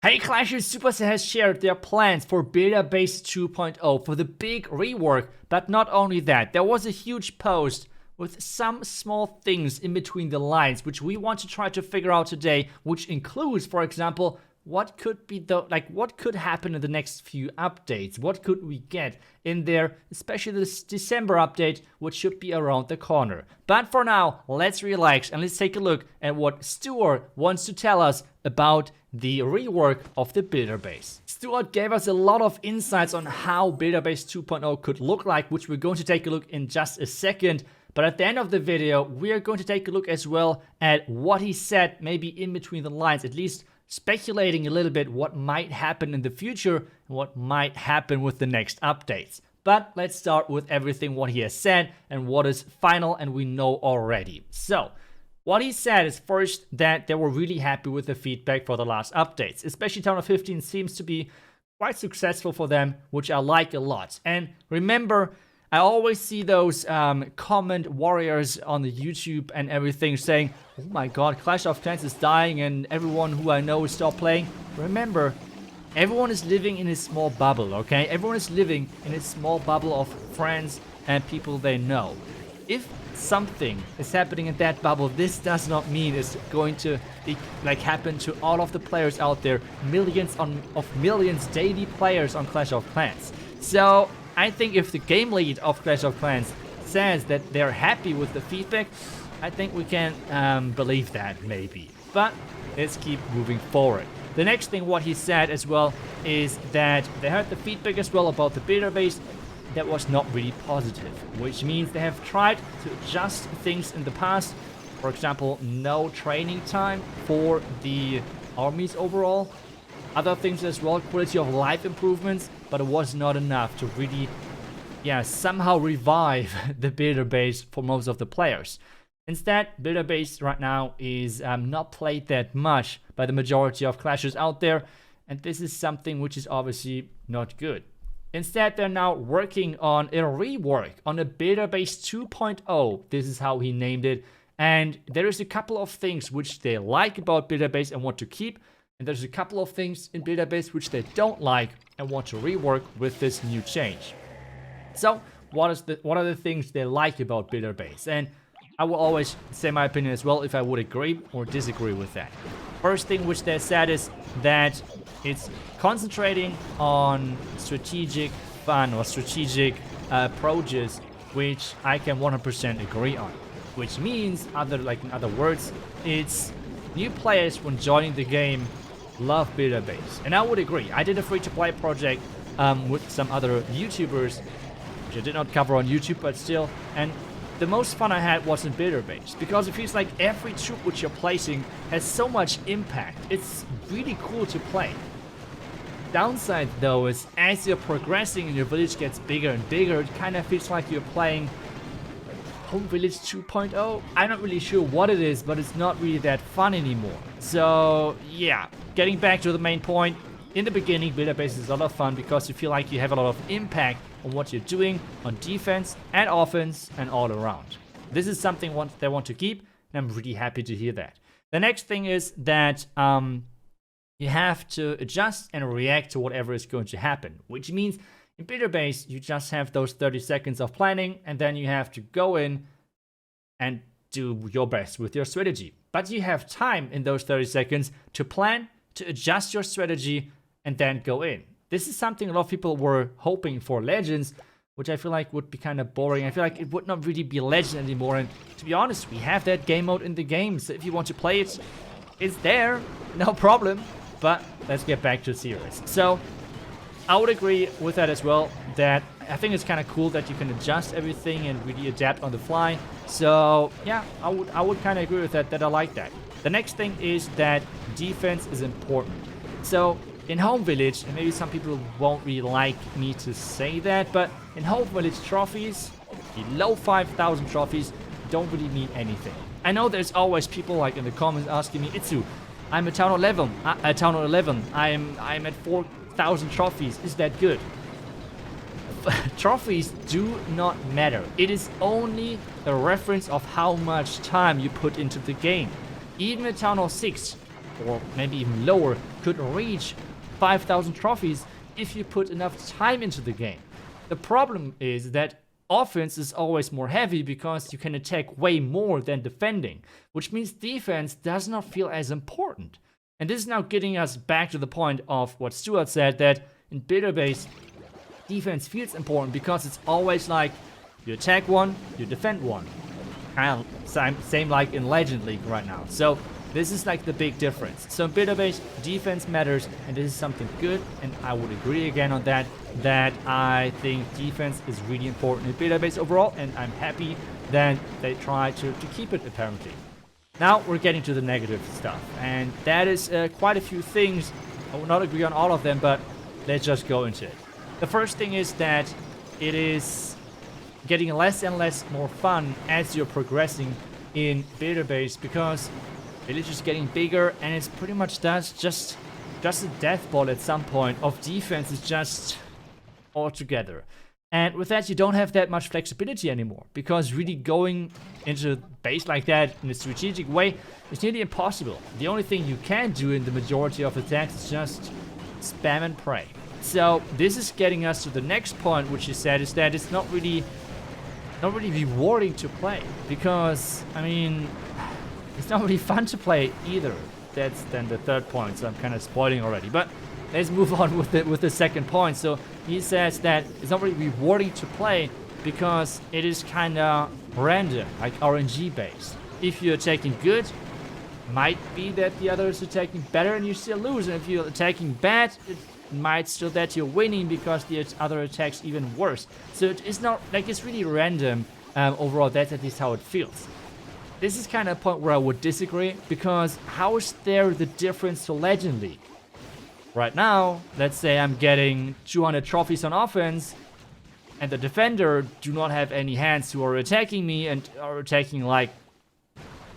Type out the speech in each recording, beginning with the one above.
Hey Clashers, Supercell has shared their plans for Beta Base 2.0 for the big rework, but not only that, there was a huge post with some small things in between the lines which we want to try to figure out today, which includes, for example, what could be what could happen in the next few updates? What could we get in there, especially this December update, which should be around the corner. But for now, let's relax and let's take a look at what Stuart wants to tell us about the rework of the builder base. Stuart gave us a lot of insights on how builder base 2.0 could look like, which we're going to take a look in just a second. But at the end of the video, we are going to take a look as well at what he said, maybe in between the lines, at least speculating a little bit what might happen in the future and what might happen with the next updates. But let's start with everything what he has said and what is final and we know already. So, what he said is first that they were really happy with the feedback for the last updates. Especially Town of 15 seems to be quite successful for them, which I like a lot. And remember, I always see those comment warriors on the YouTube and everything saying, oh my god, Clash of Clans is dying and everyone who I know is stopped playing. Remember, everyone is living in a small bubble, okay? Everyone is living in a small bubble of friends and people they know. If something is happening in that bubble, this does not mean it's going to happen to all of the players out there, millions of millions daily players on Clash of Clans. So I think if the game lead of Clash of Clans says that they're happy with the feedback, I think we can believe that maybe. But let's keep moving forward. The next thing what he said as well is that they heard the feedback as well about the builder base that was not really positive, which means they have tried to adjust things in the past. For example, no training time for the armies overall. Other things as well, quality of life improvements, but it was not enough to really, somehow revive the builder base for most of the players. Instead, builder base right now is not played that much by the majority of clashers out there, and this is something which is obviously not good. Instead, they're now working on a rework on a builder base 2.0. This is how he named it. And there is a couple of things which they like about builder base and want to keep. And there's a couple of things in builder base which they don't like and want to rework with this new change. So, what are the things they like about builder base? And I will always say my opinion as well if I would agree or disagree with that. First thing which they said is that it's concentrating on strategic fun or strategic approaches, which I can 100% agree on. Which means, in other words, it's new players when joining the game love builder base, and I would agree. I did a free-to-play project with some other YouTubers, which I did not cover on YouTube, but still, and the most fun I had was in builder base, because it feels like every troop which you're placing has so much impact. It's really cool to play. Downside though is as you're progressing and your village gets bigger and bigger, it kind of feels like you're playing Home Village 2.0. I'm not really sure what it is, but it's not really that fun anymore. So yeah, getting back to the main point, in the beginning builder base is a lot of fun because you feel like you have a lot of impact on what you're doing on defense and offense and all around. This is something they want to keep, and I'm really happy to hear that. The next thing is that you have to adjust and react to whatever is going to happen, which means in builder base you just have those 30 seconds of planning, and then you have to go in and do your best with your strategy. But you have time in those 30 seconds to plan, to adjust your strategy, and then go in. This is something a lot of people were hoping for Legends, which I feel like would be kind of boring. I feel like it would not really be Legend anymore, and to be honest, we have that game mode in the game, so if you want to play it, it's there, no problem. But let's get back to the series. So I would agree with that as well, that I think it's kind of cool that you can adjust everything and really adapt on the fly. So yeah, I would kind of agree with that I like that. The next thing is that defense is important. So in Home Village, and maybe some people won't really like me to say that, but in Home Village trophies, below 5,000 trophies don't really mean anything. I know there's always people like in the comments asking me, iTzu, I'm at Town 11, I'm at 4,000 trophies, is that good? Trophies do not matter. It is only a reference of how much time you put into the game. Even at Town Hall 6, or maybe even lower, could reach 5,000 trophies if you put enough time into the game. The problem is that offense is always more heavy because you can attack way more than defending, which means defense does not feel as important. And this is now getting us back to the point of what Stuart said, that in beta-based, defense feels important because it's always like you attack one, you defend one. Kind of same like in Legend League right now. So this is like the big difference. So in beta-based, defense matters, and this is something good, and I would agree again on that I think defense is really important in beta-based overall, and I'm happy that they try to keep it apparently. Now we're getting to the negative stuff, and that is quite a few things. I will not agree on all of them, but let's just go into it. The first thing is that it is getting less and less more fun as you're progressing in beta-based, because Village is getting bigger, and it's pretty much just a death ball at some point of defense is just all together. And with that, you don't have that much flexibility anymore, because really going into base like that in a strategic way is nearly impossible. The only thing you can do in the majority of attacks is just spam and pray. So this is getting us to the next point, which you said is that it's not really rewarding to play, because I mean, it's not really fun to play either. That's then the third point, so I'm kind of spoiling already. But let's move on with the second point. So he says that it's not really rewarding to play because it is kind of random, like RNG based. If you're attacking good, might be that the other is attacking better and you still lose. And if you're attacking bad, it might still that you're winning because the other attacks even worse. So it is not like it's really random overall. That's at least how it feels. This is kind of a point where I would disagree, because how is there the difference to Legend League? Right now, let's say I'm getting 200 trophies on offense, and the defender do not have any hands who are attacking me and are attacking like,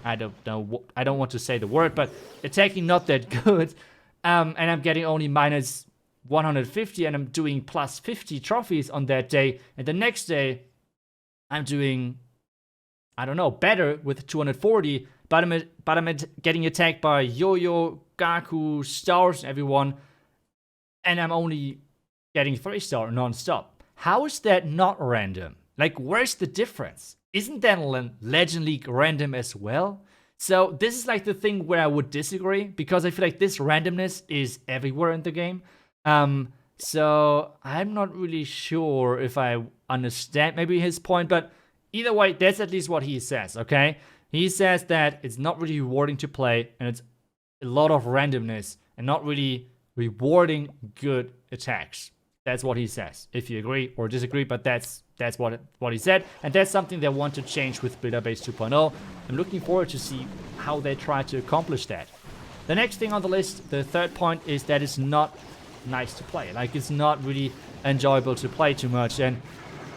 I don't know, I don't want to say the word, but attacking not that good, and I'm getting only minus 150 and I'm doing plus 50 trophies on that day, and the next day I'm doing, I don't know, better with 240, but I'm getting attacked by Yo-Yo, Gaku, Stars, and everyone, and I'm only getting 3-star non-stop. How is that not random? Like, where's the difference? Isn't that Legend League random as well? So this is like the thing where I would disagree, because I feel like this randomness is everywhere in the game. So I'm not really sure if I understand maybe his point, but either way, that's at least what he says, okay? He says that it's not really rewarding to play, and it's a lot of randomness, and not really rewarding good attacks. That's what he says, if you agree or disagree, but that's what he said, and that's something they want to change with beta-based 2.0. I'm looking forward to see how they try to accomplish that. The next thing on the list, the third point, is that it's not nice to play. Like, it's not really enjoyable to play too much, and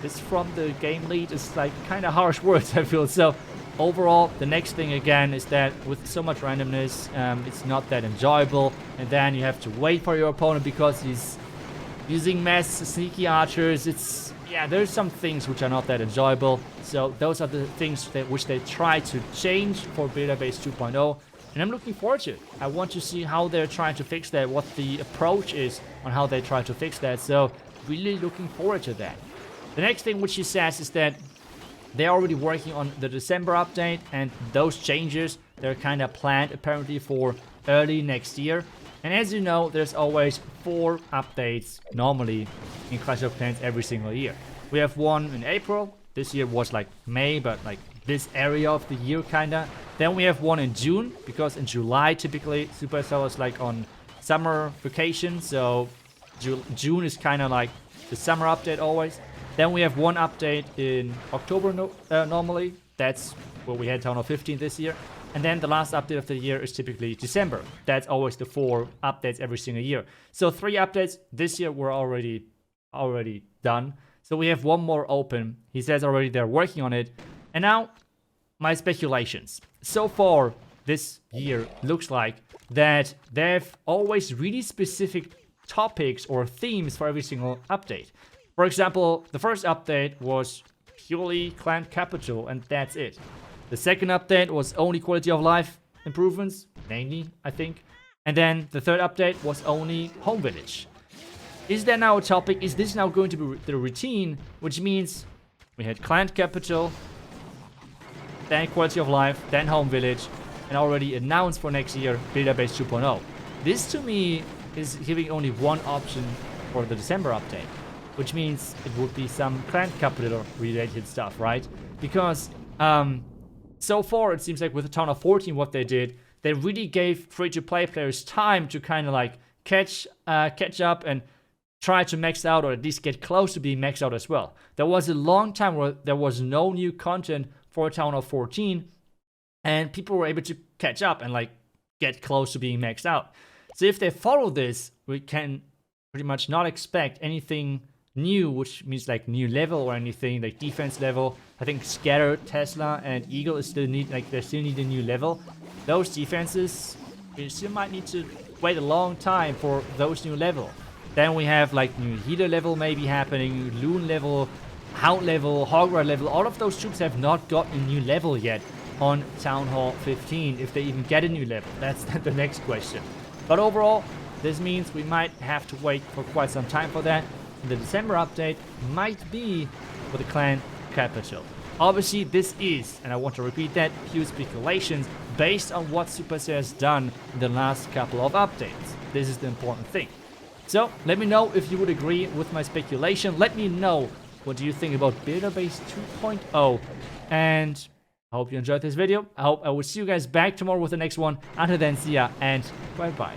this from the game lead is like kind of harsh words, I feel. So overall, the next thing again is that with so much randomness, it's not that enjoyable, and then you have to wait for your opponent because he's using mass sneaky archers. It's, yeah, there's some things which are not that enjoyable. So those are the things which they try to change for beta-based 2.0, and I'm looking forward to it. I want to see how they're trying to fix that, what the approach is on how they try to fix that. So really looking forward to that. The next thing which he says is that they're already working on the December update, and those changes, they're kind of planned apparently for early next year. And as you know, there's always 4 updates normally in Clash of Clans every single year. We have one in April. This year was like May, but like this area of the year kinda. Then we have one in June, because in July typically Supercell is like on summer vacation, so June is kind of like the summer update always. Then we have one update in October normally. That's what we had Town Hall 15 this year. And then the last update of the year is typically December. That's always the 4 updates every single year. So 3 updates this year were already done. So we have one more open. He says already they're working on it. And now, my speculations. So far, this year looks like that they've always really specific topics or themes for every single update. For example, the first update was purely clan capital, and that's it. The second update was only quality of life improvements, mainly, I think. And then the third update was only Home Village. Is there now a topic? Is this now going to be the routine? Which means we had Clan Capital, then Quality of Life, then Home Village, and already announced for next year Builder Base 2.0. This to me is giving only one option for the December update, which means it would be some Clan Capital related stuff, right? Because so far it seems like with the Town of 14 what they did, they really gave free-to-play players time to kind of like catch up and try to max out, or at least get close to being maxed out as well. There was a long time where there was no new content for Town of 14, and people were able to catch up and like get close to being maxed out. So if they follow this, we can pretty much not expect anything new, which means like new level or anything like defense level. I think Scatter, Tesla, and Eagle is still they still need a new level. Those defenses, we still might need to wait a long time for those new level. Then we have like new healer level maybe happening, Loon level, Hound level, Hogwarts level. All of those troops have not got a new level yet on Town Hall 15, if they even get a new level. That's the next question. But overall, this means we might have to wait for quite some time for that. The December update might be for the Clan Capital. Obviously, this is, and I want to repeat that, pure speculations based on what Supercell has done in the last couple of updates. This is the important thing. So, let me know if you would agree with my speculation. Let me know what do you think about Builder Base 2.0. And I hope you enjoyed this video. I hope I will see you guys back tomorrow with the next one. Until then, see ya and bye-bye.